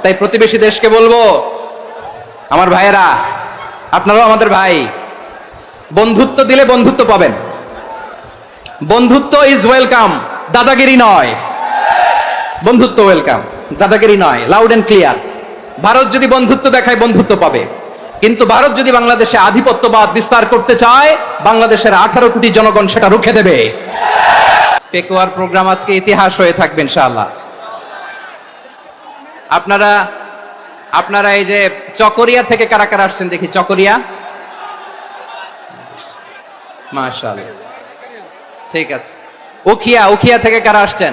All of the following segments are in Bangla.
তাই প্রতিবেশী দেশকে বলবো, আমার ভাইয়েরা, আপনারাও আমাদের ভাই, বন্ধুত্ব দিলে বন্ধুত্ব পাবেন। বন্ধুত্ব ইজ ওয়েলকাম, দাদাগিরি নয়। বন্ধুত্ব ওয়েলকাম, দাদাগিরি নয়, লাউড এন্ড ক্লিয়ার। ভারত যদি বন্ধুত্ব দেখায় বন্ধুত্ব পাবে, কিন্তু ভারত যদি বাংলাদেশে আধিপত্যবাদ বিস্তার করতে চায়, বাংলাদেশের 18 কোটি জনগণ সেটা রুখে দেবে। পেকুয়ার প্রোগ্রাম আজকে ইতিহাস হয়ে থাকবে ইনশাআল্লাহ। আপনারা এই যে চকরিয়া থেকে কারা কারা আসছেন দেখি? চকরিয়া, মাশাআল্লাহ, ঠিক আছে। উখিয়া থেকে কারা আসছেন?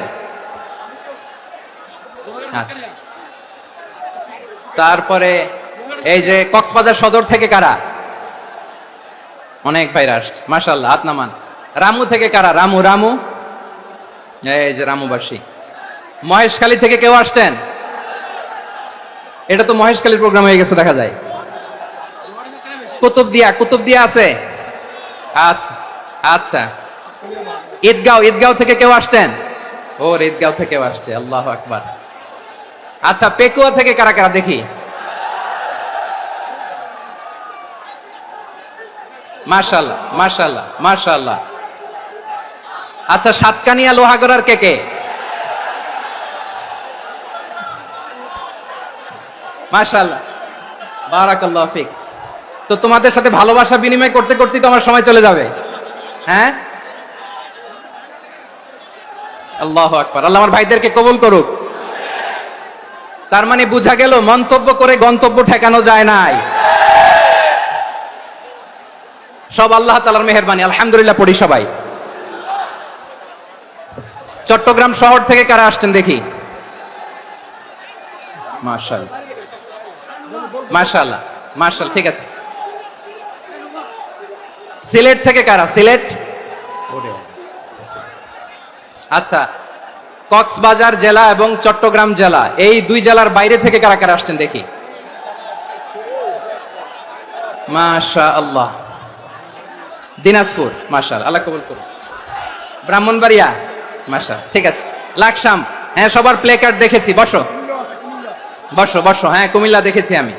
আচ্ছা। তারপরে এই যে কক্সবাজার সদর থেকে কারা? অনেক ভাইরা আসছে, মাশাআল্লাহ, হাত নামান। রামু থেকে কারা? রামু, এই যে রামুবাসী। মহেশখালী থেকে কেউ আসছেন? এটা তো মহেশখালীর প্রোগ্রাম হয়ে গেছে দেখা যায়। কুতুবদিয়া আছে? আচ্ছা আচ্ছা। ঈদগাঁও থেকে কেউ আসছেন? ওর ঈদগাঁও থেকেও আসছে, আল্লাহু আকবার। আচ্ছা, পেকুয়া থেকে কারা কারা দেখি? মাশাআল্লাহ। আচ্ছা, সাতকানিয়া লোহাগড়ার কে? মাশাআল্লাহ, বারাকাল্লাহু ফিক। তো তোমাদের সাথে ভালোবাসা বিনিময় করতে করতেই তো আমার সময় চলে যাবে। হ্যাঁ, আল্লাহু আকবার। আল্লাহ আমার ভাইদেরকে কবুল করুক। তার মানে বোঝা গেল মন্তব্য করে গন্তব্য ঠেকানো যায় নাই। সব আল্লাহ তাআলার মেহেরবানি, আলহামদুলিল্লাহ পড়ি সবাই। চট্টগ্রাম শহর থেকে কারা আসছেন দেখি? মাশাআল্লাহ, ঠিক আছে। সিলেট থেকে কারা? সিলেট, আচ্ছা। কক্সবাজার জেলা এবং চট্টগ্রাম জেলা, এই দুই জেলার বাইরে থেকে কারা কারা আসছেন দেখি? মাশাআল্লাহ। দিনাজপুর, মাশাআল্লাহ, আল্লাহ কবুল করুন। ব্রাহ্মণবাড়িয়া, মাশাআল্লাহ, ঠিক আছে। লাকসাম, হ্যাঁ, সবার প্লে কার্ড দেখেছি। বসো, হ্যাঁ, কুমিল্লা দেখেছি আমি,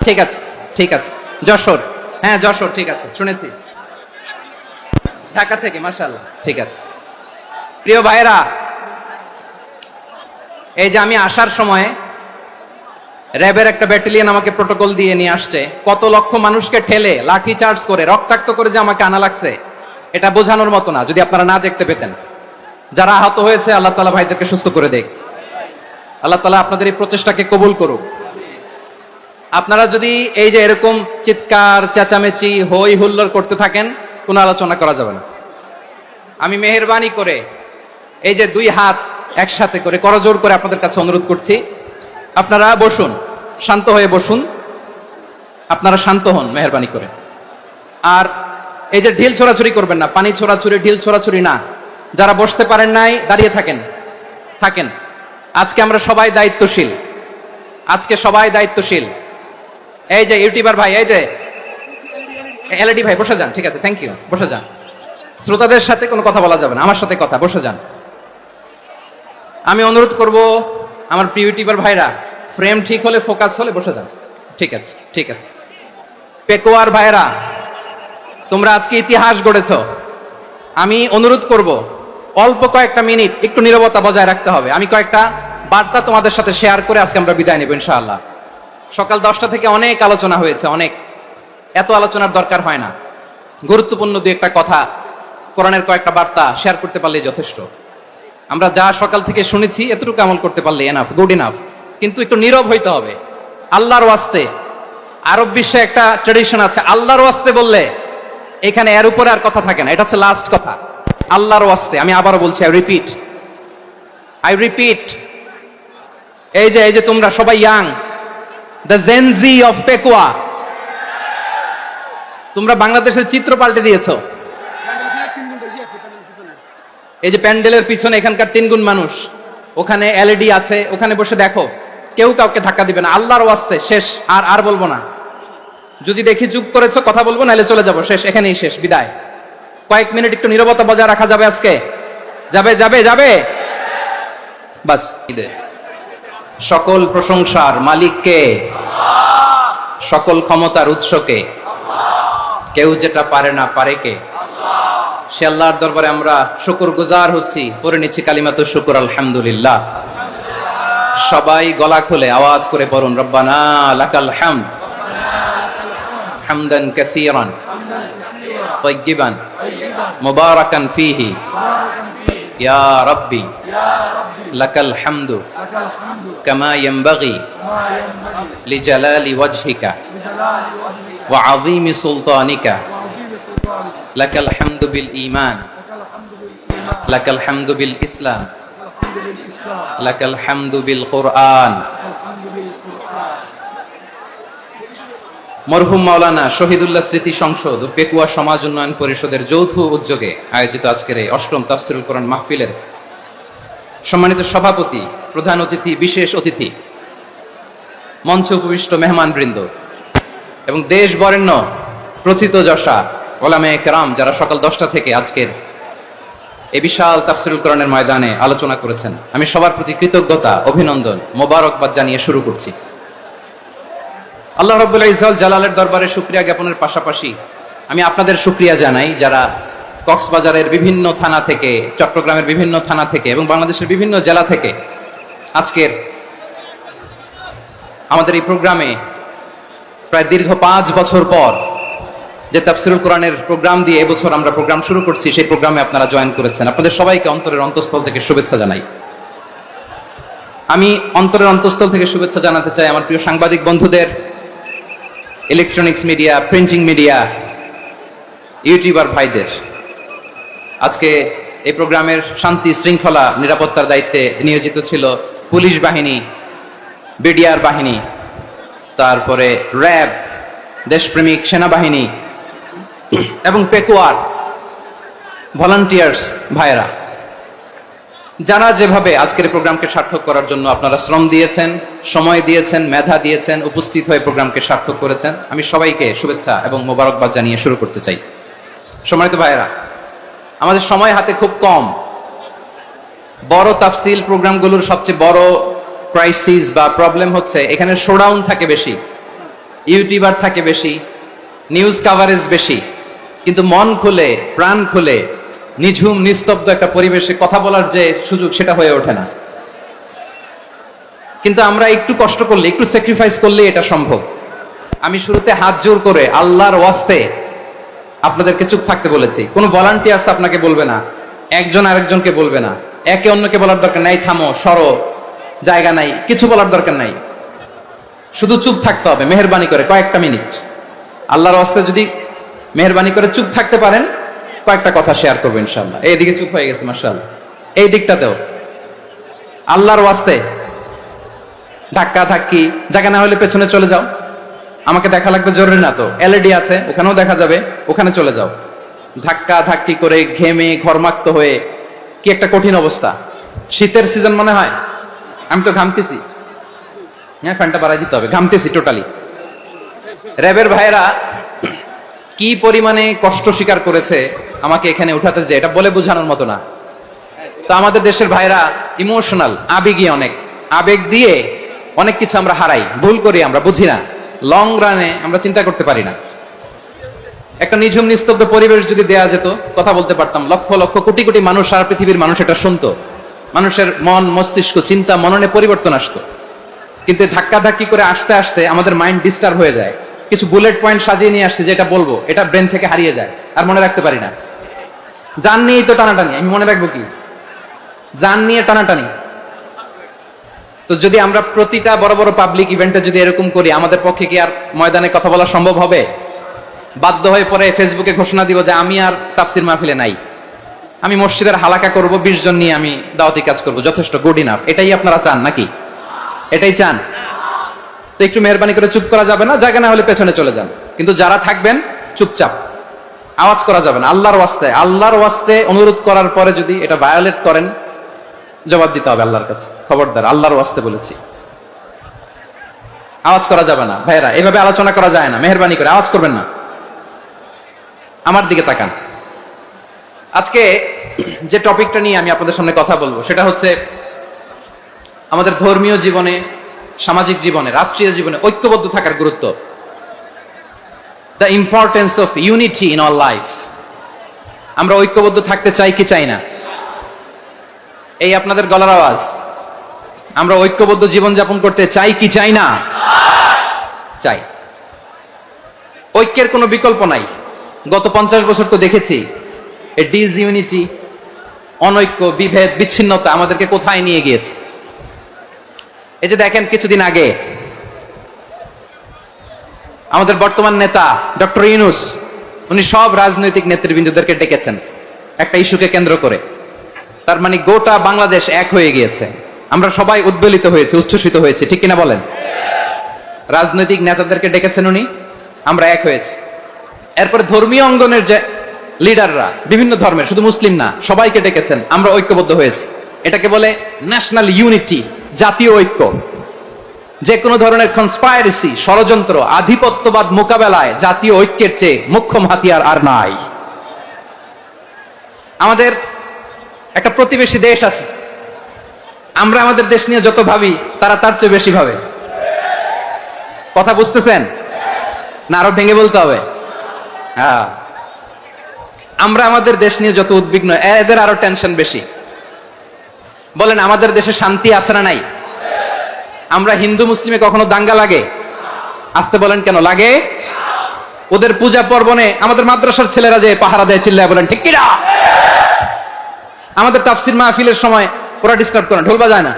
ঠিক আছে। যশোর, হ্যাঁ, যশোর, ঠিক আছে, শুনেছি। ঢাকা থেকে, মাশাআল্লাহ, ঠিক আছে। প্রিয় ভাইরা, এই যে আমি আসার সময় র্যাবের একটা ব্যাটালিয়ন আমাকে প্রোটোকল দিয়ে নিয়ে আসছে। কত লক্ষ মানুষকে ঠেলে লাঠি চার্জ করে রক্তাক্ত করে যে আমাকে আনা লাগছে, এটা বোঝানোর মতো না। যদি আপনারা না দেখতে পেতেন। যারা আহত হয়েছে, আল্লাহ তাআলা ভাইদেরকে সুস্থ করে দেখ। আল্লাহ তাআলা আপনাদের এই প্রচেষ্টাকে কবুল করুক। আপনারা যদি এই যে এরকম চিৎকার চেঁচামেচি হই হুল্লোড় করতে থাকেন, কোনো আলোচনা করা যাবে না। আমি মেহেরবানি করে এই যে দুই হাত একসাথে করে করজোড় করে আপনাদের কাছে অনুরোধ করছি, আপনারা বসুন, শান্ত হয়ে বসুন। আপনারা শান্ত হন মেহেরবানি করে। আর এই যে ঢিল ছোড়াছুরি করবেন না, পানি ছোড়াছুরি, ঢিল ছোড়াছুরি না। যারা বসতে পারেন নাই, দাঁড়িয়ে থাকেন। আজকে আমরা সবাই দায়িত্বশীল। এই যে ইউটিউবার ভাই, এই যে এলইডি ভাই, বসে যান, ঠিক আছে, থ্যাংক ইউ, বসে যান। শ্রোতাদের সাথে কোনো কথা বলা যাবে না, আমার সাথে কথা, বসে যান। আমি অনুরোধ করব আমার প্রিয় ইউটিউবার ভাইরা, ফ্রেম ঠিক হলে, ফোকাস হলে বসে যান, ঠিক আছে। পেকুয়ার ভাইরা, তোমরা আজকে ইতিহাস গড়েছ। আমি অনুরোধ করব অল্প কয়েকটা মিনিট একটু নীরবতা বজায় রাখতে হবে। আমি কয়েকটা বার্তা তোমাদের সাথে শেয়ার করে আজকে আমরা বিদায় নেব ইনশাআল্লাহ। সকাল 10টা থেকে অনেক আলোচনা হয়েছে, এত আলোচনার দরকার হয় না। গুরুত্বপূর্ণ দুই একটা কথা, কোরআনের কয়েকটা বার্তা শেয়ার করতে পারলেই যথেষ্ট। আমরা যা সকাল থেকে শুনেছি এতটুকু আমল করতে পারলে এনাফ, গুড ইনাফ। কিন্তু একটু নীরব হইতে হবে আল্লাহর ওয়াস্তে। আরব বিশ্বে একটা ট্রেডিশন আছে, আল্লাহর ওয়াস্তে বললে এখানে এর উপরে আর কথা থাকে না। এটা হচ্ছে লাস্ট কথা, আল্লাহর ওয়াস্তে। আমি আবারও বলছি, আই রিপিট। এই যে তোমরা সবাই young, the Gen Z of Pekua, তোমরা বাংলাদেশের চিত্র পাল্টে দিয়েছ। এই যে প্যান্ডেলের পিছনে এখানকার 3 গুণ মানুষ, ওখানে এলইডি আছে, ওখানে বসে দেখো। কেউ কাউকে ধাক্কা দিবে না, আল্লাহর ওয়াস্তে। শেষ, আর বলবো না। যদি দেখি চুপ করেছো, কথা বলবো, নাহলে চলে যাবো। শেষ, এখানেই শেষ, বিদায়। কয়েক মিনিট একটু নীরবতা বজায় রাখা যাবে আজকে? যাবে? বাস। সকল প্রশংসার মালিককে, সকল ক্ষমতার উৎসকে, কেউ যেটা পারে না পারে কে? সে আল্লাহর দরবারে আমরা শুকরগুজার হচ্ছি, পড়ে নিচ্ছি কালিমাতু শুকর আলহামদুলিল্লাহ। সবাই গলা খুলে আওয়াজ করে পড়ুন, রব্বানা লাকাল হামদ হামদান কাসীরান তাইয়িবান মুবারাকান ফীহি ইয়া রাব্বি লাকাল হামদু কামা ইয়ানবাগি লিজালালি ওয়াজহিকা ওয়া আযীমি সুলতানিকা লাকাল হামদু বিল ঈমান লাকাল হামদু বিল ইসলাম লাকাল হামদু বিল কুরআন। মরহুম মাওলানা শহীদুল্লাহ স্মৃতি সংসদ ও পেকুয়া সমাজ উন্নয়ন পরিষদের যৌথ উদ্যোগে আয়োজিত আজকের এই অষ্টম তাফসীরুল কোরআন মাহফিলের সম্মানিত সভাপতি, প্রধান অতিথি, বিশেষ অতিথি, মঞ্চে উপবিষ্ট মেহমানবৃন্দ এবং দেশ বরেণ্য প্রথিতযশা ওলামায়ে কেরাম যারা সকাল 10টা থেকে আজকের এই বিশাল তাফসীরুল কোরআনের ময়দানে আলোচনা করেছেন, আমি সবার প্রতি কৃতজ্ঞতা, অভিনন্দন, মোবারকবাদ জানিয়ে শুরু করছি। আল্লাহ রাব্বুল ইজ্জত জালালের দরবারে শুকরিয়া জ্ঞাপনের পাশাপাশি আমি আপনাদের শুকরিয়া জানাই যারা কক্সবাজারের বিভিন্ন থানা থেকে, চট্টগ্রামের বিভিন্ন থানা থেকে এবং বাংলাদেশের বিভিন্ন জেলা থেকে আজকের আমাদের এই প্রোগ্রামে প্রায় দীর্ঘ 5 বছর পর যে তাফসীরুল কোরআনের প্রোগ্রাম দিয়ে এবছর আমরা প্রোগ্রাম শুরু করছি, সেই প্রোগ্রামে আপনারা জয়েন করেছেন। আপনাদের সবাইকে অন্তরের অন্তঃস্থল থেকে শুভেচ্ছা জানাই। আমি অন্তরের অন্তঃস্থল থেকে শুভেচ্ছা জানাতে চাই আমার প্রিয় সাংবাদিক বন্ধুদের, electronics media, printing media, YouTuber ভাইদের। আজকে এই প্রোগ্রামের শান্তি শৃঙ্খলা নিরাপত্তার দায়িত্বে নিয়োজিত ছিল পুলিশ বাহিনী, বিডিআর বাহিনী, তারপরে র্যাব, দেশপ্রেমিক সেনাবাহিনী এবং পেকুয়ার ভলান্টিয়ার্স ভাইয়েরা, যারা যেভাবে আজকের প্রোগ্রামকে সার্থক করার জন্য আপনারা শ্রম দিয়েছেন, সময় দিয়েছেন, মেধা দিয়েছেন, উপস্থিত হয়ে প্রোগ্রামকে সার্থক করেছেন, আমি সবাইকে শুভেচ্ছা এবং মোবারকবাদ জানিয়ে শুরু করতে চাই। সম্মানিত ভাইয়েরা, আমাদের সময় হাতে খুব কম। বড় তাফসীল প্রোগ্রামগুলোর সবচেয়ে বড় ক্রাইসিস বা প্রবলেম হচ্ছে এখানে শোডাউন থাকে বেশি, ইউটিউবার থাকে বেশি, নিউজ কাভারেজ বেশি, কিন্তু মন খুলে, প্রাণ খুলে, নিঝুম নিস্তব্ধ একটা পরিবেশে কথা বলার যে সুযোগ, সেটা হয়ে ওঠে না। কিন্তু আমরা একটু কষ্ট করলে, একটু স্যাক্রিফাইস করলে এটা সম্ভব। আমি শুরুতে হাত জোর করে আল্লাহর ওয়াস্তে আপনাদেরকে চুপ থাকতে বলেছি। কোনো ভলান্টিয়ার্স আপনাকে বলবে না, একজন আরেকজনকে বলবে না, একে অন্যকে বলার দরকার নাই, থামো, সরো, জায়গা নাই, কিছু বলার দরকার নাই, শুধু চুপ থাকতে হবে মেহেরবানি করে কয়েকটা মিনিট। আল্লাহর ওয়াস্তে যদি মেহেরবানি করে চুপ থাকতে পারেন, কয়েকটা কথা শেয়ার করবো ইনশাআল্লাহ। এইদিকে চুপ হয়ে গেছে মাশাআল্লাহ, এই দিকটাতেও আল্লাহর ওয়াস্তে ধাক্কা ধাক্কি, জায়গা না হলে পেছনে চলে যাও, আমাকে দেখা লাগবে জরুরি না তো, এলইডি আছে ওখানেও দেখা যাবে, ওখানে চলে যাও। ধাক্কা ধাক্কি করে ঘেমে ঘরমাক্ত হয়ে কি একটা কঠিন অবস্থা। শীতের সিজন মনে হয়, আমি তো ঘামতেছি, হ্যাঁ ফ্যানটা বাড়াই দিতে হবে, ঘামতেছি টোটালি। র্যাবের ভাইয়েরা কি পরিমাণে কষ্ট স্বীকার করেছে আমাকে এখানে উঠাতে, যে এটা বলে বোঝানোর মতো না। তো আমাদের দেশের ভাইরা ইমোশনাল, আবেগী, অনেক আবেগ দিয়ে অনেক কিছু আমরা হারাই, ভুল করি, আমরা বুঝি না, লং রানে আমরা চিন্তা করতে পারি না। একটা নিঝুম নিস্তব্ধ পরিবেশ যদি দেয়া যেত, কথা বলতে পারতাম, লক্ষ লক্ষ কোটি কোটি মানুষ, সারা পৃথিবীর মানুষ এটা শুনতো, মানুষের মন, মস্তিষ্ক, চিন্তা, মননে পরিবর্তন আসতো। কিন্তু ধাক্কা ধাক্কি করে আসতে আসতে আমাদের মাইন্ড ডিস্টার্ব হয়ে যায়। কিছু বুলেট পয়েন্ট সাজিয়ে নিয়ে আসছে, যেটা বলবো এটা ব্রেন থেকে হারিয়ে যায়, আর মনে রাখতে পারি না। জান নিয়েই তো টানাটানি, আমি মনে রাখবো কি? জান নিয়ে টানাটানি। তো যদি আমরা প্রতিটা বড় বড় পাবলিক ইভেন্টে যদি এরকম করি, আমাদের পক্ষে কি আর ময়দানে কথা বলা সম্ভব হবে? বাধ্য হয়ে পরে ফেসবুকে ঘোষণা দিব যে আমি আর তাফসীর মাহফিলে নাই, আমি মসজিদের হালাকা করব, 20 জন নিয়ে আমি দাওয়াতি কাজ করব, যথেষ্ট, গুড ইনাফ। এটাই আপনারা চান নাকি? এটাই চান? তো একটু মেহরবানি করে চুপ করা যাবে না, জায়গা না হলে পেছনে চলে যান, কিন্তু যারা থাকবেন চুপচাপ, আওয়াজ করা যাবে না। আল্লাহর ওয়াস্তে, আল্লাহর ওয়াস্তে অনুরোধ করার পরে যদি এটা ভায়োলেট করেন, জবাব দিতে হবে আল্লাহর কাছে। খবরদার, আল্লাহর ওয়াস্তে বলেছি, আওয়াজ করা যাবে না। ভাইরা, এভাবে আলোচনা করা যায় না, মেহরবানি করে আওয়াজ করবেন না। আমার দিকে তাকান। আজকে যে টপিকটা নিয়ে আমি আপনাদের সামনে কথা বলবো, সেটা হচ্ছে আমাদের ধর্মীয় জীবনে সামাজিক জীবনে, রাষ্ট্রীয় জীবনে ঐক্যবদ্ধ থাকার গুরুত্ব। The importance of unity in all life. আমরা ঐক্যবদ্ধ থাকতে চাই কি চাই না? এই আপনাদের গলার আওয়াজ। আমরা ঐক্যবদ্ধ জীবনযাপন করতে চাই কি চাই না? চাই। ঐক্যের কোনো বিকল্প নাই। গত 50 বছর তো দেখেছি এই ডিসইউনিটি, অনৈক্য, বিভেদ, বিচ্ছিন্নতা আমাদেরকে কোথায় নিয়ে গিয়েছে। এই যে দেখেন কিছুদিন আগে আমাদের বর্তমান নেতা ডক্টর ইউনূস, উনি সব রাজনৈতিক নেতৃবৃন্দদেরকে ডেকেছেন একটা ইস্যুকে কেন্দ্র করে। তার মানে গোটা বাংলাদেশ এক হয়ে গিয়েছে। আমরা সবাই উদ্বেলিত হয়েছে, উচ্ছ্বসিত হয়েছে, ঠিক কিনা বলেন? রাজনৈতিক নেতাদেরকে ডেকেছেন উনি, আমরা এক হয়েছে। এরপরে ধর্মীয় অঙ্গনের যে লিডাররা, বিভিন্ন ধর্মের, শুধু মুসলিম না, সবাইকে ডেকেছেন, আমরা ঐক্যবদ্ধ হয়েছে। এটাকে বলে ন্যাশনাল ইউনিটি, জাতীয় ঐক্য। যে কোনো ধরনের কনস্পাইরেসি, ষড়যন্ত্র, আধিপত্যবাদ মোকাবেলায় জাতীয় ঐক্যের চেয়ে মোক্ষম হাতিয়ার আর নাই। আমাদের একটা প্রতিবেশী দেশ আছে, আমরা আমাদের দেশ নিয়ে যত ভাবি তারা তার চেয়ে বেশি ভাবে। কথা বুঝতেছেন না? আরো ভেঙে বলতে হবে। হ্যাঁ, আমরা আমাদের দেশ নিয়ে যত উদ্বিগ্ন, এদের আরো টেনশন বেশি। বলেন আমাদের দেশে শান্তি আছে না নাই? আমরা হিন্দু মুসলিমে কখনো দাঙ্গা লাগে? আসতে বলেন কেন লাগে? ওদের পূজা পর্বণে আমাদের মাদ্রাসার ছেলেরা যে পাহারা দেয়, চিল্লায় বলেন ঠিক কিনা? আমাদের তাফসির মাহফিলের সময় ওরা ডিস্টার্ব করে, ঢোল বাজায় না।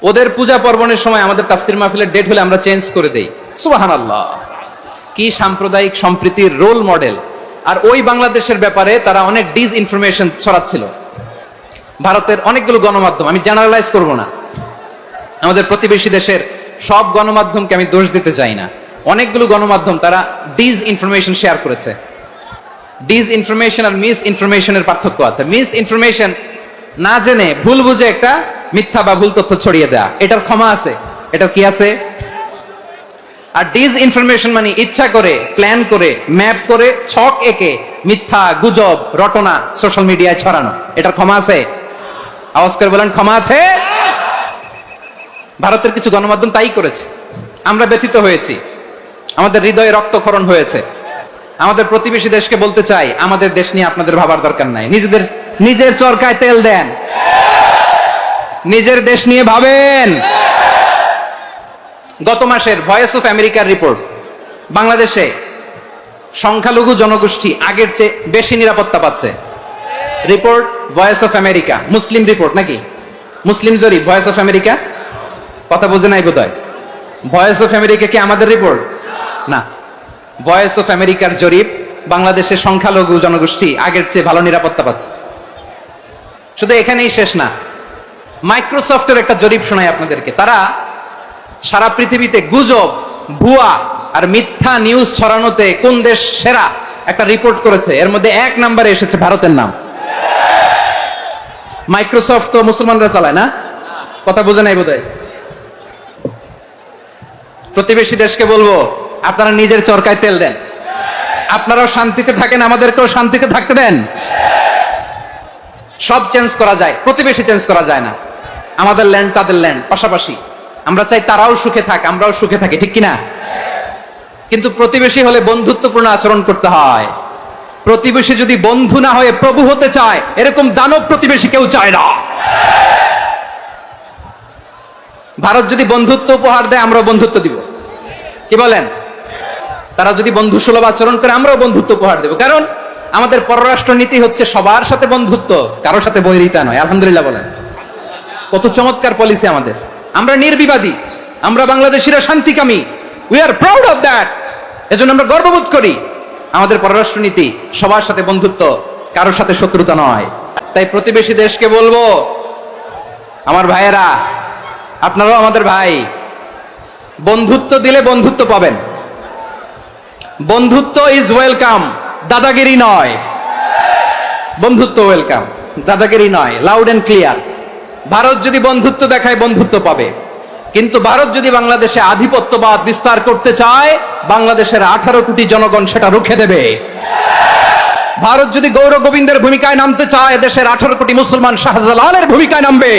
ওদের পূজা পর্বণের সময় আমাদের তাফসির মাহফিলের ডেট হলে আমরা চেঞ্জ করে দেই। সুবহানাল্লাহ, কি সাম্প্রদায়িক সম্প্রীতির রোল মডেল। আর ওই বাংলাদেশের ব্যাপারে তারা অনেক ডিসইনফরমেশন ছড়াচ্ছিল। ভারতের অনেকগুলো গণমাধ্যম, আমি জেনারেলাইজ করব না, আমাদের প্রতিবেশী দেশের সব গণমাধ্যমকে আমি দোষ দিতে চাই না, অনেকগুলো গণমাধ্যম তারা ডিসইনফরমেশন শেয়ার করেছে। ডিসইনফরমেশন আর মিস ইনফরমেশনের পার্থক্য আছে। মিস ইনফরমেশন না জেনে ভুল বুঝে একটা মিথ্যা বা ভুল তথ্য ছড়িয়ে দেয়া, এটার ক্ষমা আছে, এটার কি আছে? আর ডিসইনফরমেশন মানে ইচ্ছা করে, প্ল্যান করে, ম্যাপ করে, ছক এঁকে মিথ্যা, গুজব, রটনা সোশ্যাল মিডিয়ায় ছড়ানো, এটার ক্ষমা আছে? আওয়াজ করে বলেন ক্ষমা আছে? ভারতের কিছু গণমাধ্যম তাই করেছে, আমরা ব্যথিত হয়েছি, আমাদের হৃদয়ে রক্তক্ষরণ হয়েছে। আমাদের প্রতিবেশী দেশকে বলতে চাই, আমাদের দেশ নিয়ে আপনাদের ভাবার দরকার নাই, নিজের চরকায় তেল দেন, নিজের দেশ নিয়ে ভাবেন। গত মাসের ভয়েস অফ আমেরিকার রিপোর্ট, বাংলাদেশে সংখ্যালঘু জনগোষ্ঠী আগের চেয়ে বেশি নিরাপত্তা পাচ্ছে। Report voice of America, Muslim report নাকি? মুসলিম জরিপ, ভয়েস অফ আমেরিকা। কথা বুঝে নাই বোধহয়। ভয়েস অফ আমেরিকা কি আমাদের রিপোর্ট? না, ভয়েস অফ আমেরিকার জরিপ, বাংলাদেশের সংখ্যালঘু জনগোষ্ঠী আগের চেয়ে ভালো নিরাপত্তা পাচ্ছে। শুধু এখানেই শেষ না, মাইক্রোসফটের একটা জরিপ শোনাই আপনাদেরকে। তারা সারা পৃথিবীতে গুজব, ভুয়া আর মিথ্যা নিউজ ছড়ানোতে কোন দেশ সেরা একটা রিপোর্ট করেছে। এর মধ্যে 1 নম্বরে এসেছে ভারতের নাম। মাইক্রোসফট তো মুসলমানরা চালায় না? কথা বোঝে নাই বোধহয়। প্রতিবেশী দেশকে বলবো, আপনারা নিজের চরকায় তেল দেন, আপনারাও শান্তিতে থাকেন, আমাদেরকেও শান্তিতে থাকতে দেন। সব চেঞ্জ করা যায়, প্রতিবেশী চেঞ্জ করা যায় না। আমাদের ল্যান্ড তাদের ল্যান্ড, পাশাপাশি। আমরা চাই তারাও সুখে থাক, আমরাও সুখে থাকি, ঠিক কিনা? কিন্তু প্রতিবেশী হলে বন্ধুত্বপূর্ণ আচরণ করতে হয়। প্রতিবেশী যদি বন্ধু না হয়ে প্রভু হতে চায়, এরকম দানব প্রতিবেশী কেউ চায় না। ভারত যদি বন্ধুত্ব উপহার দেয়, আমরাও বন্ধুত্ব দিব, কি বলেন? তারা যদি বন্ধু সুলভ আচরণ করে, আমরাও বন্ধুত্ব উপহার দেব। কারণ আমাদের পররাষ্ট্র নীতি হচ্ছে সবার সাথে বন্ধুত্ব, কারোর সাথে বৈরিতা নয়। আলহামদুলিল্লাহ বলেন, কত চমৎকার পলিসি আমাদের। আমরা নির্বিবাদী, আমরা বাংলাদেশিরা শান্তিকামী, we are proud of that. এজন্য আমরা গর্ববোধ করি। আমাদের পররাষ্ট্র নীতি সবার সাথে বন্ধুত্ব, কারোর সাথে শত্রুতা নয়। তাই প্রতিবেশী দেশকে বলবো, আমার ভাইয়েরা, আপনারাও আমাদের ভাই, বন্ধুত্ব দিলে বন্ধুত্ব পাবেন। বন্ধুত্ব ইজ ওয়েলকাম, দাদাগিরি নয়। বন্ধুত্ব ওয়েলকাম, দাদাগিরি নয়, লাউড এন্ড ক্লিয়ার। ভারত যদি বন্ধুত্ব দেখায়, বন্ধুত্ব পাবে। কিন্তু ভারত যদি বাংলাদেশে আধিপত্যবাদ বিস্তার করতে চায়, বাংলাদেশের 18 কোটি জনগণ সেটা রুখে দেবে। ভারত যদি গৌর গোবিন্দের ভূমিকায় নামতে চায়, দেশের 18 কোটি মুসলমান শাহজালালের ভূমিকায় নামবে।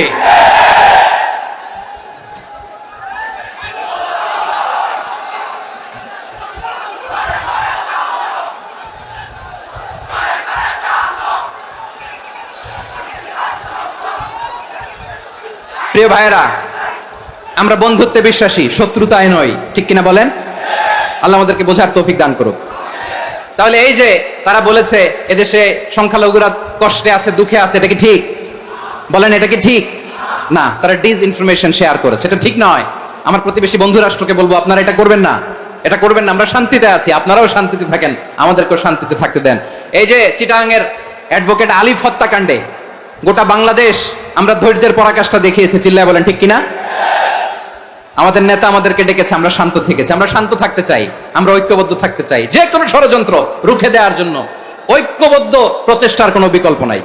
প্রিয় ভাইয়েরা, আমরা বন্ধুত্বে বিশ্বাসী, শত্রুতায় নয়, ঠিক কিনা বলেন? আল্লাহ আমাদেরকে বোঝার তৌফিক দান করুক। তাহলে এই যে তারা বলেছে এদেশে সংখ্যালঘুরা কষ্টে আছে, দুঃখে আছে, এটা কি ঠিক? বলেন, এটা কি ঠিক? না, তারা ডিস ইনফরমেশন শেয়ার করেছে, এটা ঠিক নয়। আমার প্রতিবেশী বন্ধু রাষ্ট্রকে বলবো, আপনারা এটা করবেন না, এটা করবেন না। আমরা শান্তিতে আছি, আপনারাও শান্তিতে থাকেন, আমাদেরকেও শান্তিতে থাকতে দেন। এই যে চিটাগাংয়ের অ্যাডভোকেট আলিফ হত্যাকাণ্ডে গোটা বাংলাদেশ আমরা ধৈর্যের পরাকাষ্ঠা দেখিয়েছে, চিল্লায় বলেন ঠিক কিনা? আমাদের নেতা আমাদেরকে ডেকেছে, আমরা শান্ত থেকেছি। আমরা শান্ত থাকতে চাই, আমরা ঐক্যবদ্ধ থাকতে চাই। যে কোনো ষড়যন্ত্র রুখে দেওয়ার জন্য ঐক্যবদ্ধ প্রচেষ্টার কোনো বিকল্প নাই।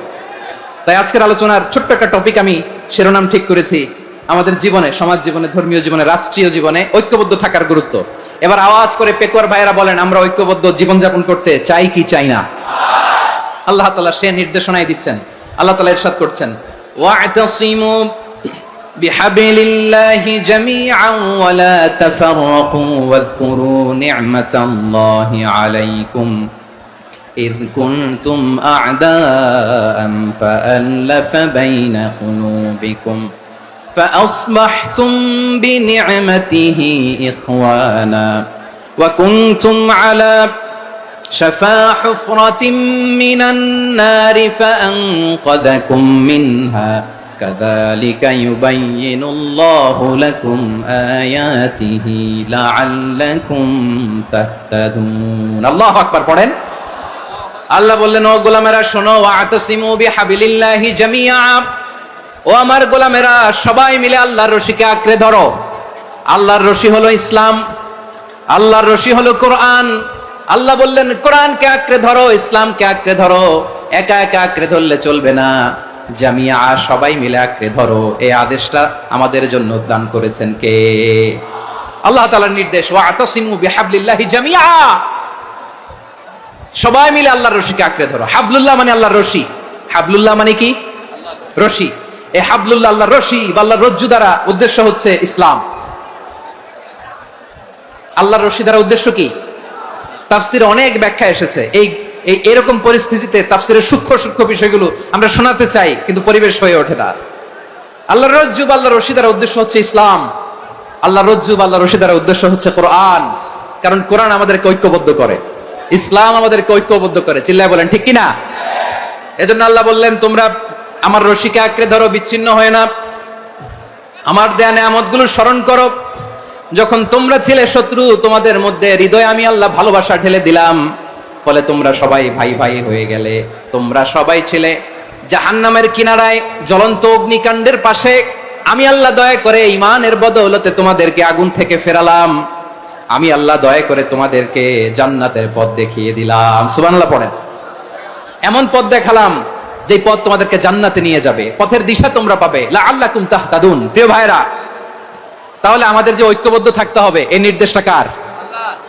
তাই আজকের আলোচনার ছোট্ট একটা টপিক আমি শিরোনাম ঠিক করেছি, আমাদের জীবনে, সমাজ জীবনে, ধর্মীয় জীবনে, রাষ্ট্রীয় জীবনে ঐক্যবদ্ধ থাকার গুরুত্ব। এবার আওয়াজ করে পেকুয়ার ভাইয়েরা বলেন, আমরা ঐক্যবদ্ধ জীবনযাপন করতে চাই কি চাই না? আল্লাহ তাআলা সে নির্দেশনাই দিচ্ছেন। আল্লাহ তাআলা ইরশাদ করছেন, ওয়া'তাসিমু বিহাবিলিল্লাহি জামিআন ওয়া লা তাফাররাকু ওয়াযকুরু নি'মাতাল্লাহি আলাইকুম إذ كنتم أعداء فألف بين قلوبكم فأصبحتم بنعمته إخوانا وكنتم على شفا حفرة من النار فأنقذكم منها كذلك يبين الله لكم آياته لعلكم تهتدون الله أكبر পড়েন। আল্লাহ বললেন, ও গোলামেরা শোনো, ওয়া'তাসিমু বিহাবিলিল্লাহি জামিআ, ও আমার গোলামেরা সবাই মিলে আল্লাহর রশিকে আঁকড়ে ধরো। আল্লাহর রশি হলো ইসলাম, আল্লাহর রশি হলো কোরআন। আল্লাহ বললেন কোরআনকে আঁকড়ে ধরো, ইসলামকে আঁকড়ে ধরো। একা একা আঁকড়ে ধরলে চলবে না, জামিআ, সবাই মিলে আঁকড়ে ধরো। এই আদেশটা আমাদের জন্য দান করেছেন কে? আল্লাহ তাআলার নির্দেশ, ওয়া'তাসিমু বিহাবলিল্লাহি জামিআ, সবাই মিলে আল্লাহর রশিকে আঁকড়ে ধরো। হাবলুল্লাহ মানে আল্লাহর রশি। হাবলুল্লাহ মানে কি? রশি। এই হাবলুল্লাহ, আল্লাহর রশি বা আল্লাহর রজ্জু দ্বারা উদ্দেশ্য হচ্ছে ইসলাম। আল্লাহর রশি দ্বারা উদ্দেশ্য কি? তাফসিরে অনেক ব্যাখ্যা এসেছে। এই এরকম পরিস্থিতিতে তাফসিরের সূক্ষ্ম সূক্ষ্ম বিষয়গুলো আমরা শোনাতে চাই, কিন্তু পরিবেশ হয়ে ওঠে না। আল্লাহর রজ্জু বা আল্লাহর রশি দ্বারা উদ্দেশ্য হচ্ছে ইসলাম। আল্লাহর রজ্জু বা আল্লাহর রশি দ্বারা উদ্দেশ্য হচ্ছে কোরআন, কারণ কোরআন আমাদেরকে ঐক্যবদ্ধ করে, ইসলাম আমাদেরকে ঐক্যবদ্ধ করে। চিল্লায় বলেন ঠিক কিনা? এজন্য আল্লাহ বললেন, তোমরা আমার রশিকে আঁকড়ে ধরো, বিচ্ছিন্ন হয়ে না। আমার দেয়া নেয়ামতগুলো স্মরণ করো। যখন তোমরা ছিলে শত্রু, তোমাদের মধ্যে হৃদয়ে আমি আল্লাহ ভালোবাসা ঢেলে দিলাম, ফলে তোমরা সবাই ভাই ভাই হয়ে গেলে। তোমরা সবাই ছিলে জাহান্নামের কিনারায়, জ্বলন্ত অগ্নিকাণ্ডের পাশে। আমি আল্লাহ দয়া করে ঈমানের বদৌলতে তোমাদেরকে আগুন থেকে ফেরালাম। আমি আল্লাহ দয়া করে তোমাদেরকে জান্নাতের পথ দেখিয়ে দিলাম। সুবহানাল্লাহ পড়েন। এমন পথ দেখালাম যে পথ তোমাদেরকে জান্নাতে নিয়ে যাবে, পথের দিশা তোমরা পাবে। লাআল্লাকুম তাহতাদুন। প্রিয় ভাইরা, তাহলে আমাদের যে ঐক্যবদ্ধ থাকতে হবে, এই নির্দেশটা কার?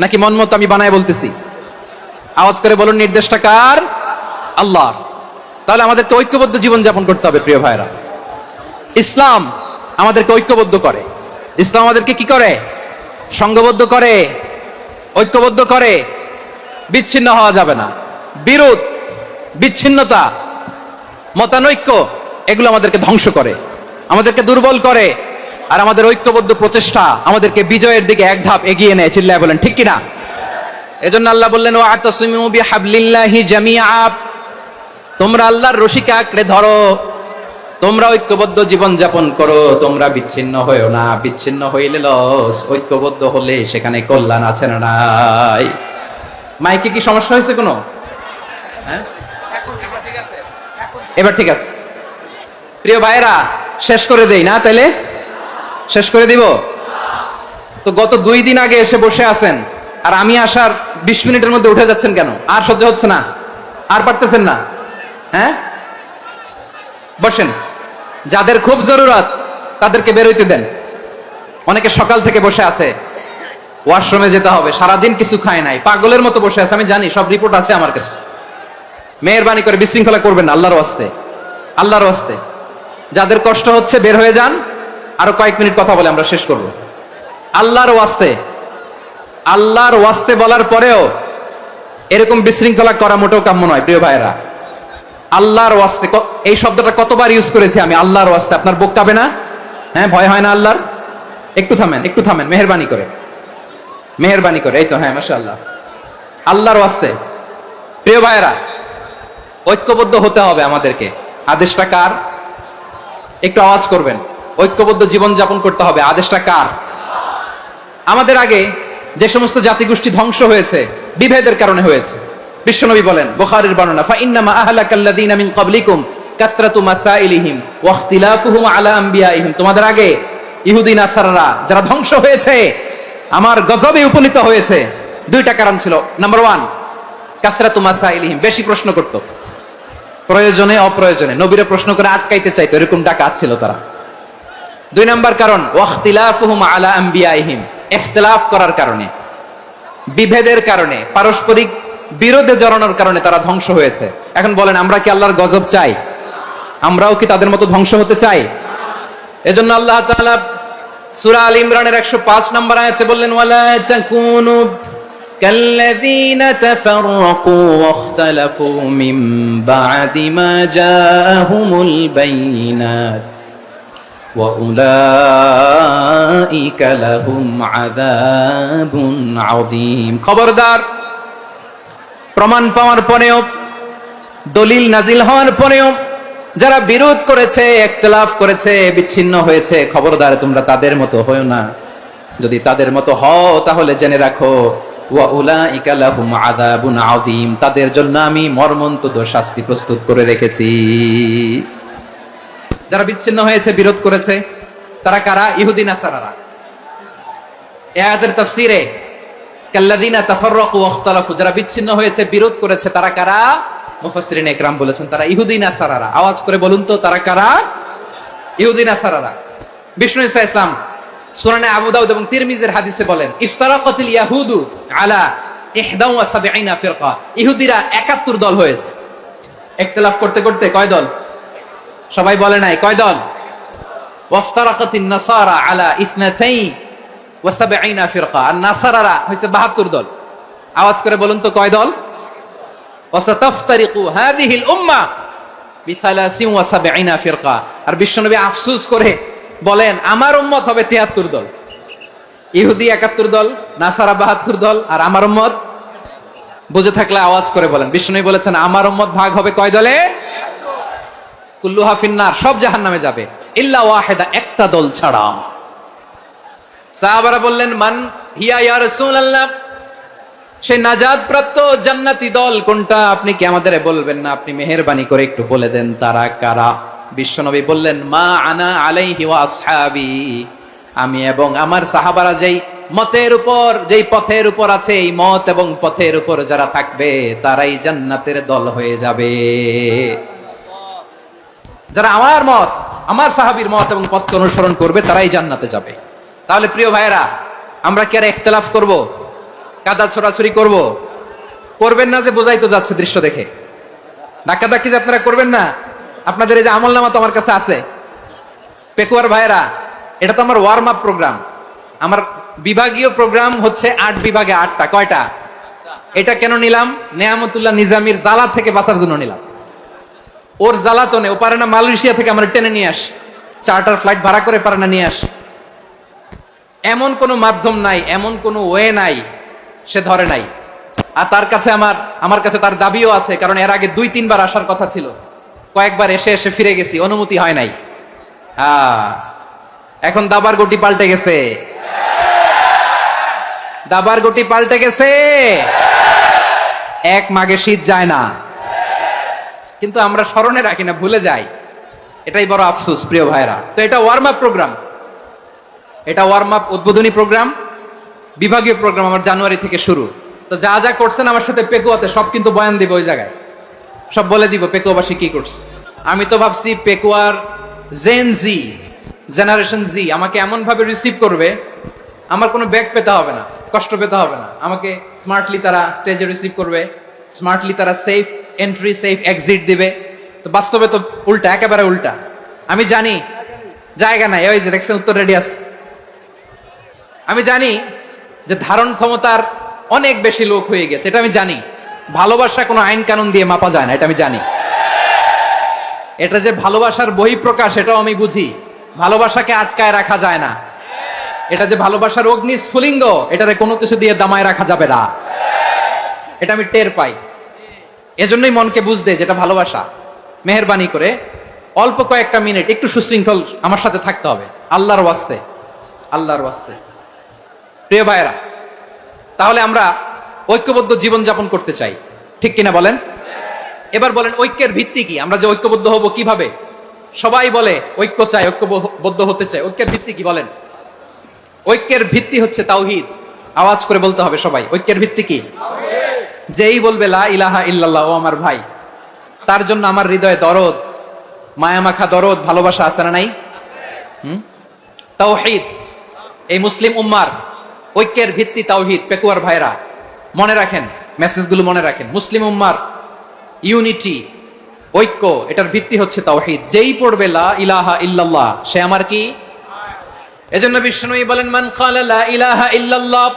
নাকি মন মতো আমি বানায় বলতেছি? আওয়াজ করে বলুন, নির্দেশটা কার? আল্লাহ। তাহলে আমাদেরকে ঐক্যবদ্ধ জীবন যাপন করতে হবে। প্রিয় ভাইরা, ইসলাম আমাদেরকে ঐক্যবদ্ধ করে। ইসলাম আমাদেরকে কি করে? সংঘবদ্ধ করে, ঐক্যবদ্ধ করে। বিচ্ছিন্ন হওয়া যাবে না। বিরোধ, বিচ্ছিন্নতা, মতানৈক্য, এগুলো আমাদেরকে ধ্বংস করে, আমাদেরকে দুর্বল করে। আর আমাদের ঐক্যবদ্ধ প্রচেষ্টা আমাদেরকে বিজয়ের দিকে এক ধাপ এগিয়ে নেয়। চিল্লায় বলেন ঠিক কিনা? এজন্য আল্লাহ বললেন, ওয়া'তাসিমু বিহাবলিল্লাহি জামিআ, তোমরা আল্লাহর রশিকে আঁকড়ে ধরো, তোমরা ঐক্যবদ্ধ জীবন যাপন করো, তোমরা বিচ্ছিন্ন হয়েও না। বিচ্ছিন্ন হইলে লস, ঐক্যবদ্ধ হলে সেখানে কল্যাণ আছে না নাই? মাইকে কি সমস্যা হয়েছে কোনো? হ্যাঁ, এবার ঠিক আছে। প্রিয় ভাইরা, শেষ করে দেই না? তাইলে শেষ করে দিব তো। গত 2 দিন আগে এসে বসে আছেন, আর আমি আসার 20 মিনিটের মধ্যে উঠে যাচ্ছেন কেন? আর সহ্য হচ্ছে না? আর পারতেছেন না? হ্যাঁ, বসেন। যাদের খুব জরুরত তাদেরকে বের হইতে দেন। অনেকে সকাল থেকে বসে আছে, ওয়াশরুমে যেতে হবে, সারাদিন কিছু খায় নাই, পাগলের মতো বসে আছে। আমি জানি, সব রিপোর্ট আছে আমার কাছে। মেহেরবানি করে বিশৃঙ্খলা করবেন না, আল্লাহর ওয়াস্তে, আল্লাহর ওয়াস্তে। যাদের কষ্ট হচ্ছে বের হয়ে যান। আরো কয়েক মিনিট কথা বলে আমরা শেষ করব। আল্লাহর ওয়াস্তে, আল্লাহর ওয়াস্তে বলার পরেও এরকম বিশৃঙ্খলা করা মোটেও কাম্য নয়। প্রিয় ভাইরা, আল্লাহর ওয়াস্তে, এই শব্দটা কতবার ইউজ করেছি আমি, আল্লাহর ওয়াস্তে। আপনার বুক কাঁপে না? হ্যাঁ, ভয় হয় না আল্লাহর? একটু থামেন, একটু থামেন, মেহেরবানি করে, মেহেরবানি করে। এই তো, হ্যাঁ, মাশাআল্লাহ। আল্লাহর ওয়াস্তে প্রিয় ভাইয়েরা, ঐক্যবদ্ধ হতে হবে আমাদেরকে। আদেশটা কার? একটু আওয়াজ করবেন। ঐক্যবদ্ধ জীবন যাপন করতে হবে। আদেশটা কার? আমাদের আগে যে সমস্ত জাতিগোষ্ঠী ধ্বংস হয়েছে বিভেদের কারণে হয়েছে। বিশ্বনবী বলেন, বুখারীর বর্ণনা, ফাইন্নামা আহলাকাল্লাযীনা মিন ক্বাবলিকুম কাসরাতু মাসাইলিহিম ওয়া ইখতিলাফুহুম আলা আমবিয়াইহিম। তোমাদের আগে ইহুদি নাসারারা যারা ধ্বংস হয়েছে, আমার গজবে উপনীত হয়েছে, দুইটা কারণ ছিল। নাম্বার 1, কাসরাতু মাসাইলিহিম, বেশি প্রশ্ন করত, প্রয়োজনে অপ্রয়োজনে নবীরা প্রশ্ন করে আটকাইতে চাইতো, এরকম ডাকাত ছিল তারা। 2 নাম্বার কারণ, ওয়া ইখতিলাফুহুম আলা আমবিয়াইহিম, ইখতিলাফ করার কারণে, বিভেদের কারণে, পারস্পরিক বিরোধে জড়ানোর কারণে তারা ধ্বংস হয়েছে। এখন বলেন, আমরা কি আল্লাহর গজব চাই? আমরাও কি তাদের মতো ধ্বংস হতে চাই? এজন্য আল্লাহ তাআলা সূরা আল ইমরানের 105 নম্বর আয়াতে বললেন, ওয়ালা তাকুনু কাল্লাযীনা তাফাররাকু ওয়াখতালাফু মিন বা'দি মা জাআহুমুল বাইয়িনাত ওয়া উলাইকা লাহুম আযাবুন আযীম। খবরদার, প্রমাণ পাওয়ার পরেও, দলিল নাজিল হওয়ার পরেও যারা বিরোধ করেছে, ইখতিলাফ করেছে, বিচ্ছিন্ন হয়েছে, খবরদার তোমরা তাদের মতো হয়ো না। যদি তাদের মতো হও তাহলে জেনে রাখো, ওয়া উলাইকা লাহুম আযাবুন আযীম, তাদের জন্য আমি মর্মন্তুদ শাস্তি প্রস্তুত করে রেখেছি। যারা বিচ্ছিন্ন হয়েছে, বিরোধ করেছে, তারা কারা? ইহুদি নাসারারা। এই আয়াতের তাফসীরে কাল্লাযীনা তাফাররাকু ওয়াখতালাফু, যারা বিচ্ছিন্ন হয়েছে, বিরোধ করেছে, তারা কারা? মুফাসসিরিন ইকরাম বলেছেন তারা ইহুদি নাসারারা। আওয়াজ করে বলুন তো, তারা কারা? ইহুদি নাসারারা। বিষ্ণু ঈসা ইসলাম সুনানে আবু দাউদ এবং তিরমিজির হাদিসে বলেন, ইফতারাকাতিল ইয়াহুদু আলা 71 ফিরকা, ইহুদিরা 71 দল হয়েছে। ইখতিলাফ করতে করতে কয় দল? সবাই বলে নাই, কয় দল? ওয়াফতারাকাতিন নাসারা আলা 72 ফিরকা, আর নাসারারা হইছে 72 দল। আওয়াজ করে বলুন তো, কয় দল? ওয়াসাতাফতারিকু হাযিহিল উম্মাহ বি73 ফিরকা। আর বিশ্বনবী আফসোস করে বলেন, আমার উম্মত হবে 73 দল। ইহুদি 71 দল, নাসারা 72 দল, আর আমার উম্মত, বুঝে থাকলে আওয়াজ করে বলেন। বিশ্বনবী বলেছেন, আমার উম্মত ভাগ হবে কয় দলে? কুল্লুহা ফিন্নার, সব জাহান্নামে যাবে, ইল্লা ওয়াহিদা, একটা দল ছাড়া। সাহাবারা বললেন, মান হিয়া ইয়া রাসূলুল্লাহ, সেই নাজাত প্রাপ্ত জান্নাতি দল কোনটা? আপনি কি আমাদের বলবেন না? আপনি মেহেরবানি করে একটু বলে দেন তারা কারা। বিশ্বনবী বললেন, মা আনা আলাইহি ওয়া আসহাবি, আমি এবং আমার সাহাবারা যেই মতের উপর, যেই পথের উপর আছে, এই মত এবং পথের উপর যারা থাকবে তারাই জান্নাতের দল হয়ে যাবে। যারা আমার মত, আমার সাহাবীর মত এবং পথকে অনুসরণ করবে তারাই জান্নাতে যাবে। তাহলে প্রিয় ভাইয়েরা, আমরা কি আর ইখতিলাফ করব? কাদা ছোড়াছুরি করব? করবেন না যে বোঝাই তো যাচ্ছে দৃশ্য দেখে। ধাক্কাধাক্কি যে আপনারা করবেন না। আপনাদের এই যে আমলনামা তো আমার কাছে আছে। পেকুয়ার ভাইয়েরা, এটা তো আমার ওয়ার্ম আপ প্রোগ্রাম। আমার বিভাগীয় প্রোগ্রাম হচ্ছে 8 বিভাগে 8টা। কয়টা? এটা কেন নিলাম? নেয়ামতুল্লাহ নিজামীর জ্বালা থেকে বাঁচার জন্য নিলাম। ওর জ্বালাতনে ও পারে না মালয়েশিয়া থেকে আমার টেনে নিয়ে আস, চার্টার ফ্লাইট ভাড়া করে পারে না নিয়ে আস। এমন কোনো মাধ্যম নাই, এমন কোনো ওয়ে নাই সে ধরে নাই। আর তার কাছে আমার কাছে তার দাবিও আছে, কারণ এর আগে 2-3 বার আসার কথা ছিল, কয়েকবার এসে ফিরে গেছি, অনুমতি হয় নাই। এখন দাবার গুটি পাল্টে গেছে, দাবার গুটি পাল্টে গেছে। এক মাঘে শীত যায় না, কিন্তু আমরা স্মরণে রাখি না, ভুলে যাই। এটাই বড় আফসোস প্রিয় ভাইরা। তো এটা ওয়ার্ম আপ প্রোগ্রাম, এটা ওয়ার্ম আপ উদ্বোধনী প্রোগ্রাম, বিভাগীয় প্রোগ্রাম আমার জানুয়ারি থেকে শুরু। তো যা যা করছেন আমার সাথে পেকুয়াতে সব কিন্তু বয়ান দিব, ওই জায়গায় সব বলে দিব পেকুয়াবাসী কি করছে। আমি তো ভাবছি পেকুয়ার জেনারেশন জি আমাকে এমন ভাবে রিসিভ করবে, আমার কোনো ব্যাগ পেতে হবে না, কষ্ট পেতে হবে না। আমাকে স্মার্টলি তারা স্টেজে রিসিভ করবে, স্মার্টলি তারা সেফ এন্ট্রি সেফ এক্সিট দিবে। তো বাস্তবে তো উল্টা, একেবারে উল্টা। আমি জানি জায়গা নাই, ওই যে দেখছেন উত্তর রেডি আছে। আমি জানি যে ধারণ ক্ষমতার অনেক বেশি লোক হয়ে গেছে, এটা আমি জানি। ভালোবাসা কোনো আইন কানুন দিয়ে মাপা যায় না, এটা আমি জানি। এটা যে ভালোবাসার বহিঃপ্রকাশ, এটাও আমি বুঝি। ভালোবাসাকে আটকায় রাখা যায় না। এটা যে ভালোবাসার অগ্নি স্ফুলিঙ্গ, এটারে কোনো কিছু দিয়ে দামায় রাখা যাবে না। এটা আমি টের পাই, এজন্যই মনকে বুঝতে যেটা ভালোবাসা। মেহেরবানি করে অল্প কয়েকটা মিনিট একটু সুশৃঙ্খল আমার সাথে থাকতে হবে, আল্লাহর ওয়াস্তে, আল্লাহর ওয়াস্তে। প্রিয় ভাইয়েরা, তাহলে আমরা ঐক্যবদ্ধ জীবন যাপন করতে চাই, ঠিক কিনা বলেন? এবার বলেন ঐক্যের ভিত্তি কি? আমরা যে ঐক্যবদ্ধ হব কিভাবে? সবাই বলে ঐক্য চাই, ঐক্যবদ্ধ হতে চাই। ঐক্যের ভিত্তি কি বলেন? ঐক্যের ভিত্তি হচ্ছে তাওহীদ। আওয়াজ করে বলতে হবে সবাই, ঐক্যের ভিত্তি কি? যেই বলবে লা ইলাহা ইল্লাল্লাহ, ও আমার ভাই, তার জন্য আমার হৃদয়ে দরদ, মায়ামাখা দরদ, ভালোবাসা আছে না নাই? তাওহীদ। এই মুসলিম উম্মার ঐক্যের ভিত্তি তাওহীদ। পেকুয়ার ভাইরা মনে রাখেন, মেসেজগুলো মনে রাখেন। মুসলিম উম্মার ইউনিটি, ঐক্য, এটার ভিত্তি হচ্ছে তাওহীদ। যেই পড়বে লা ইলাহা ইল্লাল্লাহ, সে আমার কি? এজন্য বিষ্ণুই বলেন, মান ক্বালা লা ইলাহা ইল্লাল্লাহ,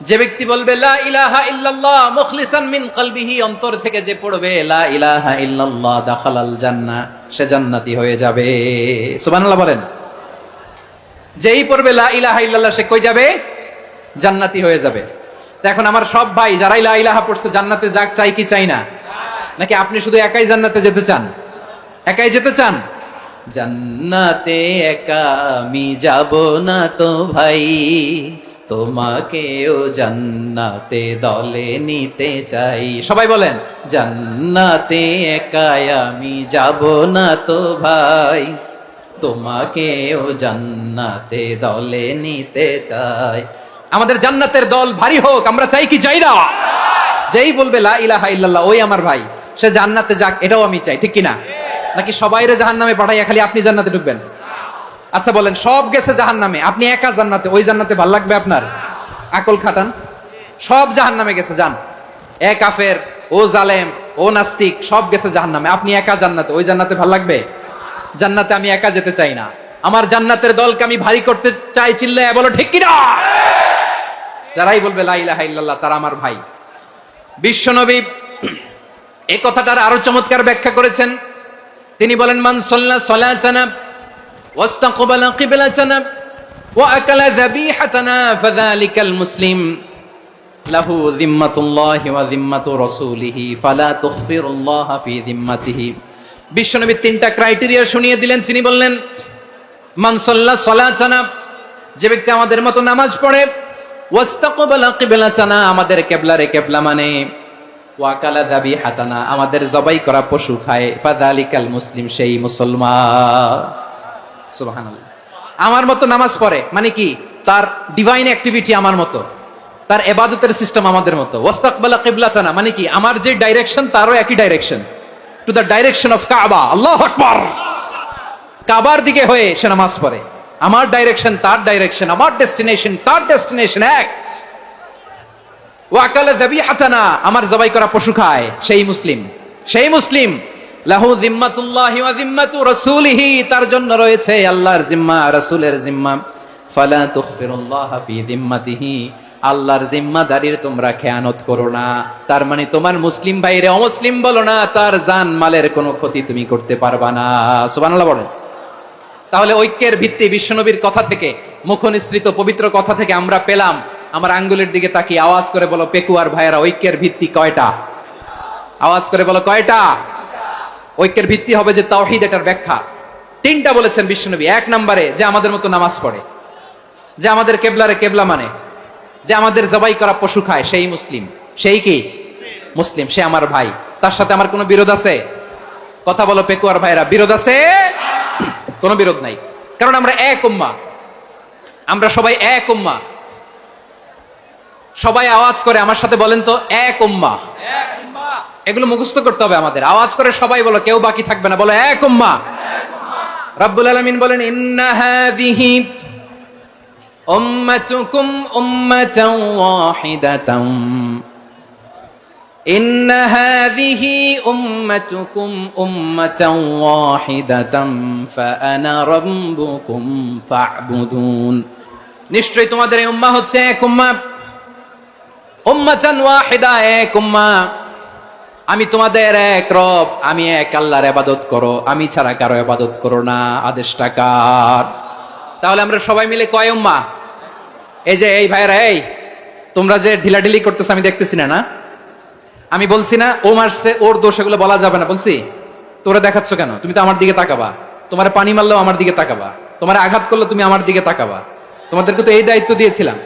যে ব্যক্তি বলবে লা ইলাহা ইল্লাল্লাহ মুখলিসান মিন কলবিহি, অন্তর থেকে যে পড়বে লা ইলাহা ইল্লাল্লাহ, দাখালাল জান্নাহ, সে জান্নাতি হয়ে যাবে। সুবহানাল্লাহ বলেন। যেই পড়বে লা ইলাহা ইল্লাল্লাহ, সে কই যাবে? জান্নাতি হয়ে যাবে। এখন আমার সব ভাই যারা লা ইলাহা পড়ছে জান্নাতে যাক, চাই কি চাই না? নাকি আপনি শুধু একাই জান্নাতে যেতে চান? একাই যেতে চান? জান্নাতে একা আমি যাব না তো ভাই, তোমাকেও জান্নাতে দলে নিতে চাই। সবাই বলেন, জান্নাতে একা আমি যাব না তো ভাই, তোমাকেও জান্নাতে দলে নিতে চাই। আমাদের জান্নাতের দল ভারী হোক, আমরা চাই কি চাই না? যেই বলবে লা ইলাহা ইল্লাল্লাহ, ওই আমার ভাই, সে জান্নাতে যাক, এটাও আমি চাই, ঠিক কিনা? নাকি সবাইরে জাহান্নামে পাঠাইয়া খালি আপনি জান্নাতে ঢুকবেন? আচ্ছা বলেন, সব গেছে জাহান্নামে, আপনি একা জান্নাতে, ওই জান্নাতে ভাল লাগবে আপনার? আকল খাটান। সব জাহান্নামে গেছে, যান। এ কাফের, ও জালেম, ও নাস্তিক, সব গেছে জাহান্নামে, আপনি একা জান্নাতে, ওই জান্নাতে ভাল লাগবে? জান্নাতে আমি একা যেতে চাই না, আমার জান্নাতের দলকে আমি ভারী করতে চাই। চিল্লায় বলো ঠিক কিনা? যারাই বলবে লা ইলাহা ইল্লাল্লাহ, তারা আমার ভাই। বিশ্বনবী এই কথাটার আরো চমৎকার ব্যাখ্যা করেছেন। তিনি বলেন, মান সাল্লা সালাতানা ওয়াস্তাকবালা কিবলাতানা ওয়া আকালা যাবিহাতানা ফাযালিকাল মুসলিম লাহু যিম্মাতুল্লাহি ওয়া যিম্মাতু রাসূলিহি ফালা তুখফিরুল্লাহা ফি যিম্মাতিহি। বিশ্বনবী তিনটা ক্রাইটেরিয়া শুনিয়ে দিলেন। তিনি বললেন, মান সাল্লা সালাতানা, যে ব্যক্তি আমাদের মতো নামাজ পড়ে, ওয়াস্তাকবালা কিবলাতানা, আমাদের কিবলারে কিবলা মানে, ওয়াকালা যাবিহাতানা, আমাদের জবাই করা পশু খায়, ফাযালিকাল মুসলিম, সেই মুসলমান। সুবহানাল্লাহ। আমার মতো নামাজ পড়ে মানে কি? তার ডিভাইন অ্যাক্টিভিটি আমার মতো, তার ইবাদতের সিস্টেম আমাদের মতো। ওয়াস্তাকবালা কিবলাতানা মানে কি? আমার যে ডাইরেকশন, তারও একই direction, to the direction of কাবা। আল্লাহু আকবার। কাবার দিকে হয়ে সে নামাজ পড়ে। আমার ডাইরেকশন তার ডাইরেকশন, আমার ডেস্টিনেশন তার ডেস্টিনেশন এক। ওয়াকালা যাবিহাতানা, আমার জবাই করা পশু খায়, সেই মুসলিম, সেই মুসলিম। লাহু যিম্মাতুল্লাহি ওয়া যিম্মাতু রাসূলিহি, তার জন্য রয়েছে আল্লাহর জিম্মা, রাসূলের জিম্মা। ফালা তুখফিরুল্লাহা ফি যিম্মাতিহি, আল্লাহর জিম্মাদারির তোমরা খেয়ানত করো না। তার মানে তোমার মুসলিম ভাইরে অমুসলিম বলো না, তার জান মালের কোনো ক্ষতি তুমি করতে পারবা না। সুবহানাল্লাহ বলেন। তাহলে ঐক্যের ভিত্তি বিশ্বনবীর কথা থেকে, মুখনিসৃত পবিত্র কথা থেকে আমরা পেলাম। আমার আঙ্গুলের দিকে তাকিয়ে আওয়াজ করে বলো, পেকুয়ার ভাইয়েরা, ঐক্যের ভিত্তি কয়টা? আওয়াজ করে বলো, কয়টা? ঐক্যের ভিত্তি হবে যে তাওহীদ, এটার ব্যাখ্যা তিনটা বলেছেন বিশ্বনবী। এক নম্বরে, যে আমাদের মতো নামাজ পড়ে, যে আমাদের কেবলারে কেবলা মানে, যে আমাদের জবাই করা পশু খায়, সেই মুসলিম। সেই কি? মুসলিম, সে আমার ভাই। তার সাথে আমার কোনো বিরোধ আছে? কথা বলো পেকুয়ার ভাইরা, বিরোধ আছে? কোনো বিরোধ নাই, কারণ আমরা এক উম্মাহ, আমরা সবাই এক উম্মাহ। সবাই আওয়াজ করে আমার সাথে বলেন তো, এক উম্মাহ। এগুলো মুখস্থ করতে হবে আমাদের। আওয়াজ করে সবাই বলো, কেউ বাকি থাকবে না, বলো এক উম্মাহ। রব্বুল আলামিন বলেন, ইন্না হাযিহি উম্মাতুকুম উম্মাতান ওয়াহিদাতান, ইন্না হাযিহি উম্মাতুকুম উম্মাতান ওয়াহিদাতান ফাআনা রাব্বুকুম ফা'বুদুন। নিশ্চয়ই তোমাদের এই উম্মাহ হচ্ছে এক উম্মাহ, উম্মাতান ওয়াহিদা, এক উম্মাহ। আমি তোমাদের এক রব, আমি এক আল্লাহর ইবাদত করো, আমি ছাড়া কারো ইবাদত করো না। আদেশটা কার? তাহলে আমরা সবাই মিলে কয় উম্মাহ? এই যে এই ভাইরা, এই তোমরা যে ঢিলাঢিলি করতেছো আমি দেখতেছি না, না? আমি বলছি না ও মারছে ওর দোষ, এগুলো বলা যাবে না বলছি? তোরা দেখাচ্ছ কেন? তুমি তো আমার দিকে তাকাবা। তোমার পানি মারলেও আমার দিকে তাকাবা, তোমার আঘাত করলে তুমি আমার দিকে তাকাবা। তোমাদেরকে তো এই দায়িত্ব দিয়েছিলাম।